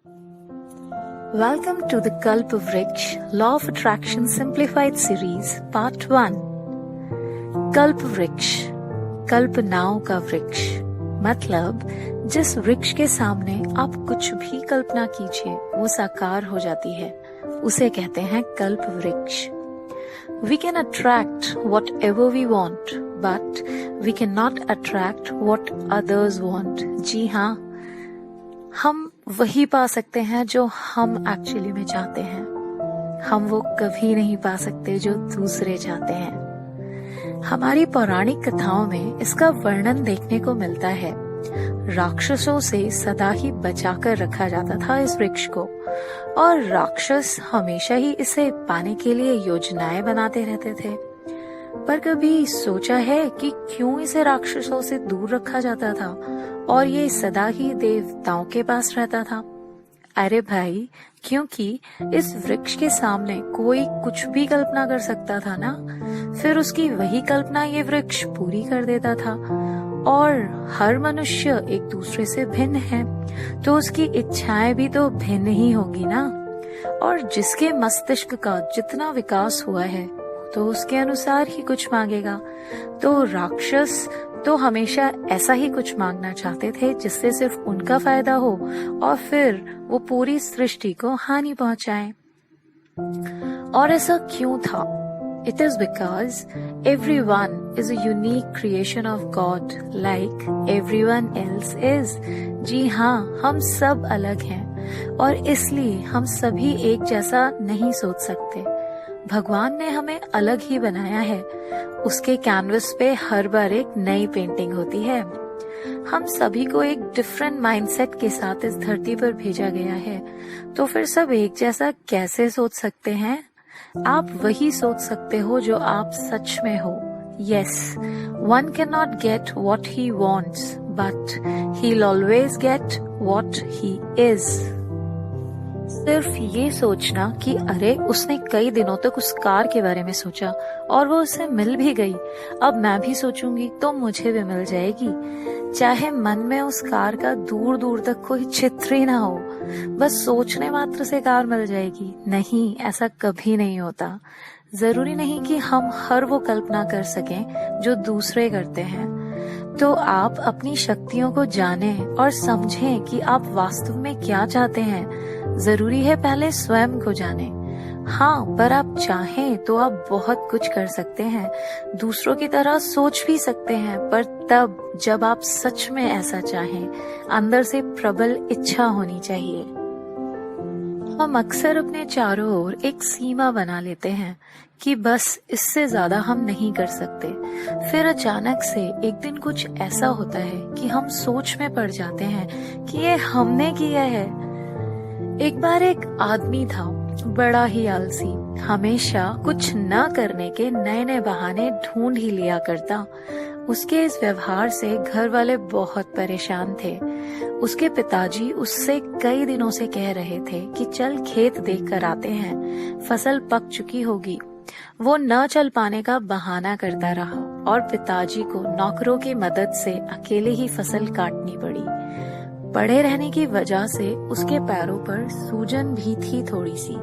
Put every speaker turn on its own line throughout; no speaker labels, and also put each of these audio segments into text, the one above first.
Welcome to the Kalp Vriksha Law of Attraction Simplified Series Part 1। कल्प वृक्ष, कल्पनाओं का वृक्ष, मतलब जिस वृक्ष के सामने आप कुछ भी कल्पना कीजिए वो साकार हो जाती है, उसे कहते हैं कल्प वृक्ष। We can attract whatever we want, but we cannot attract what others want। जी हाँ, हम वही पा सकते हैं जो हम एक्चुअली में चाहते हैं, हम वो कभी नहीं पा सकते जो दूसरे चाहते हैं। हमारी पौराणिक कथाओं में इसका वर्णन देखने को मिलता है। राक्षसों से सदा ही बचाकर रखा जाता था इस वृक्ष को, और राक्षस हमेशा ही इसे पाने के लिए योजनाएं बनाते रहते थे। पर कभी सोचा है कि क्यों इसे राक्षसों से दूर रखा जाता था और ये सदा ही देवताओं के पास रहता था? अरे भाई, क्योंकि इस वृक्ष के सामने कोई कुछ भी कल्पना कर सकता था ना, फिर उसकी वही कल्पना ये वृक्ष पूरी कर देता था। और हर मनुष्य एक दूसरे से भिन्न है, तो उसकी इच्छाएं भी तो भिन्न ही होगी ना। और जिसके मस्तिष्क का जितना विकास हुआ है तो उसके अनुसार ही कुछ मांगेगा। तो राक्षस तो हमेशा ऐसा ही कुछ मांगना चाहते थे जिससे सिर्फ उनका फायदा हो और फिर वो पूरी सृष्टि को हानि पहुंचाए। और ऐसा क्यों था? It is because everyone is a unique creation of God, like everyone else is। जी हाँ, हम सब अलग हैं और इसलिए हम सभी एक जैसा नहीं सोच सकते। भगवान ने हमें अलग ही बनाया है, उसके कैनवस पे हर बार एक नई पेंटिंग होती है। हम सभी को एक डिफरेंट माइंडसेट के साथ इस धरती पर भेजा गया है, तो फिर सब एक जैसा कैसे सोच सकते हैं? आप वही सोच सकते हो जो आप सच में हो। Yes, one cannot get what he wants, but he'll always get what he is। सिर्फ ये सोचना कि अरे उसने कई दिनों तक उस कार के बारे में सोचा और वो उसे मिल भी गई, अब मैं भी सोचूंगी तो मुझे भी मिल जाएगी, चाहे मन में उस कार का दूर दूर तक कोई चित्र ही ना हो, बस सोचने मात्र से कार मिल जाएगी। नहीं, ऐसा कभी नहीं होता। जरूरी नहीं कि हम हर वो कल्पना कर सकें जो दूसरे करते हैं। तो आप अपनी शक्तियों को जानें और समझें कि आप वास्तव में क्या चाहते हैं। जरूरी है पहले स्वयं को जानें। हाँ, पर आप चाहें तो आप बहुत कुछ कर सकते हैं, दूसरों की तरह सोच भी सकते हैं, पर तब जब आप सच में ऐसा चाहें। अंदर से प्रबल इच्छा होनी चाहिए। हम अक्सर अपने चारों ओर एक सीमा बना लेते हैं कि बस इससे ज्यादा हम नहीं कर सकते। फिर अचानक से एक दिन कुछ ऐसा होता है कि हम सोच में पड़ जाते हैं कि ये हमने किया है। एक बार एक आदमी था, बड़ा ही आलसी, हमेशा कुछ न करने के नए नए बहाने ढूंढ ही लिया करता। उसके इस व्यवहार से घर वाले बहुत परेशान थे। उसके पिताजी उससे कई दिनों से कह रहे थे कि चल खेत देख कर आते हैं, फसल पक चुकी होगी। वो न चल पाने का बहाना करता रहा और पिताजी को नौकरों की मदद से अकेले ही फसल काटनी पड़ी। पड़े रहने की वजह से उसके पैरों पर सूजन भी थी थोड़ी सी।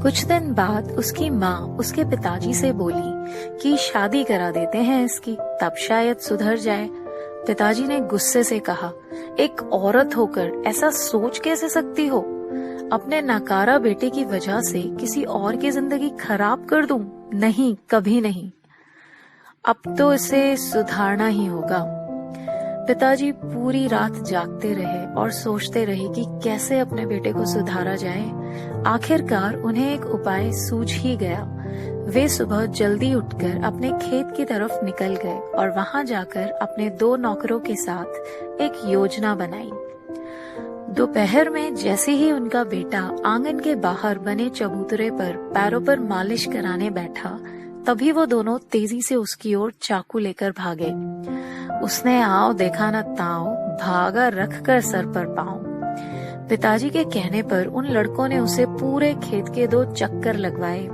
कुछ दिन बाद उसकी माँ उसके पिताजी से बोली कि शादी करा देते हैं इसकी, तब शायद सुधर जाए। पिताजी ने गुस्से से कहा, एक औरत होकर ऐसा सोच कैसे सकती हो? अपने नाकारा बेटे की वजह से किसी और की जिंदगी खराब कर दूं? नहीं, कभी नहीं। अब तो इसे सुधारना ही होगा। पिताजी पूरी रात जागते रहे और सोचते रहे कि कैसे अपने बेटे को सुधारा जाए। आखिरकार उन्हें एक उपाय सूझ ही गया। वे सुबह जल्दी उठकर अपने खेत की तरफ निकल गए और वहां जाकर अपने 2 नौकरों के साथ एक योजना बनाई। दोपहर में जैसे ही उनका बेटा आंगन के बाहर बने चबूतरे पर पैरों पर मालिश कराने बैठा, तभी वो दोनों तेजी से उसकी ओर चाकू लेकर भागे। उसने आओ देखा न ताओ, भागा रख कर सर पर पांव। पिताजी के कहने पर उन लड़कों ने उसे पूरे खेत के 2 चक्कर लगवाए।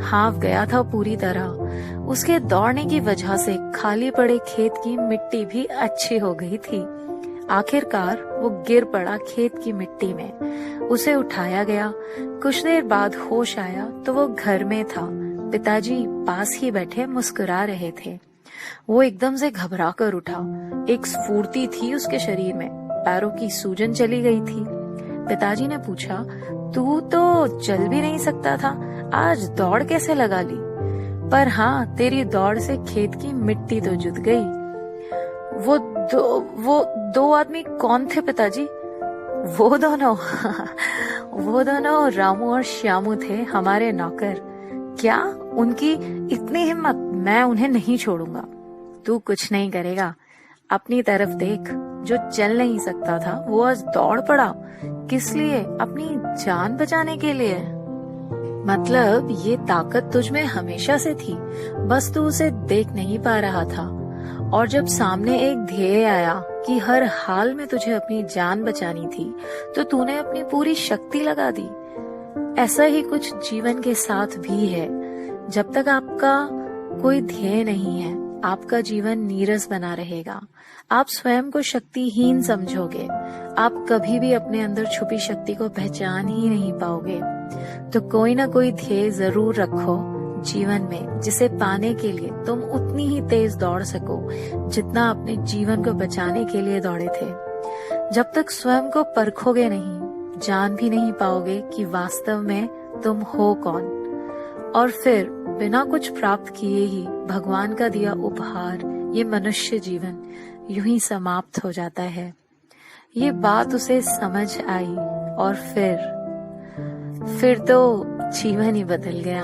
हाँफ गया था पूरी तरह। उसके दौड़ने की वजह से खाली पड़े खेत की मिट्टी भी अच्छी हो गई थी। आखिरकार वो गिर पड़ा खेत की मिट्टी में। उसे उठाया गया। कुछ देर बाद होश आया तो वो घर में था। पिताजी पास ही बैठे मुस्कुरा रहे थे। वो एकदम से घबरा कर उठा। एक स्फूर्ति थी उसके शरीर में, पैरों की सूजन चली गई थी। पिताजी ने पूछा, तू तो चल भी नहीं सकता था, आज दौड़ कैसे लगा ली? पर हाँ, तेरी दौड़ से खेत की मिट्टी तो जुत गई। वो दो आदमी कौन थे पिताजी? वो दोनों वो दोनों रामू और श्यामू थे, हमारे नौकर। क्या उनकी इतनी हिम्मत? मैं उन्हें नहीं छोड़ूंगा। तू कुछ नहीं करेगा, अपनी तरफ देख। जो चल नहीं सकता था वो आज दौड़ पड़ा। किस लिए? अपनी जान बचाने के लिए। मतलब ये ताकत तुझ में हमेशा से थी, बस तू उसे देख नहीं पा रहा था। और जब सामने एक ध्येय आया कि हर हाल में तुझे अपनी जान बचानी थी, तो तूने अपनी पूरी शक्ति लगा दी। ऐसा ही कुछ जीवन के साथ भी है। जब तक आपका कोई ध्येय नहीं है, आपका जीवन नीरस बना रहेगा। आप स्वयं को शक्तिहीन समझोगे। आप कभी भी अपने अंदर छुपी शक्ति को पहचान ही नहीं पाओगे। तो कोई ना कोई ध्येय जरूर रखो जीवन में, जिसे पाने के लिए तुम उतनी ही तेज दौड़ सको जितना अपने जीवन को बचाने के लिए दौड़े थे। जब तक स्वयं को परखोगे नहीं, जान भी नहीं पाओगे कि वास्तव में तुम हो कौन। और फिर बिना कुछ प्राप्त किए ही भगवान का दिया उपहार, ये मनुष्य जीवन यूं ही समाप्त हो जाता है। ये बात उसे समझ आई और फिर तो जीवन ही बदल गया।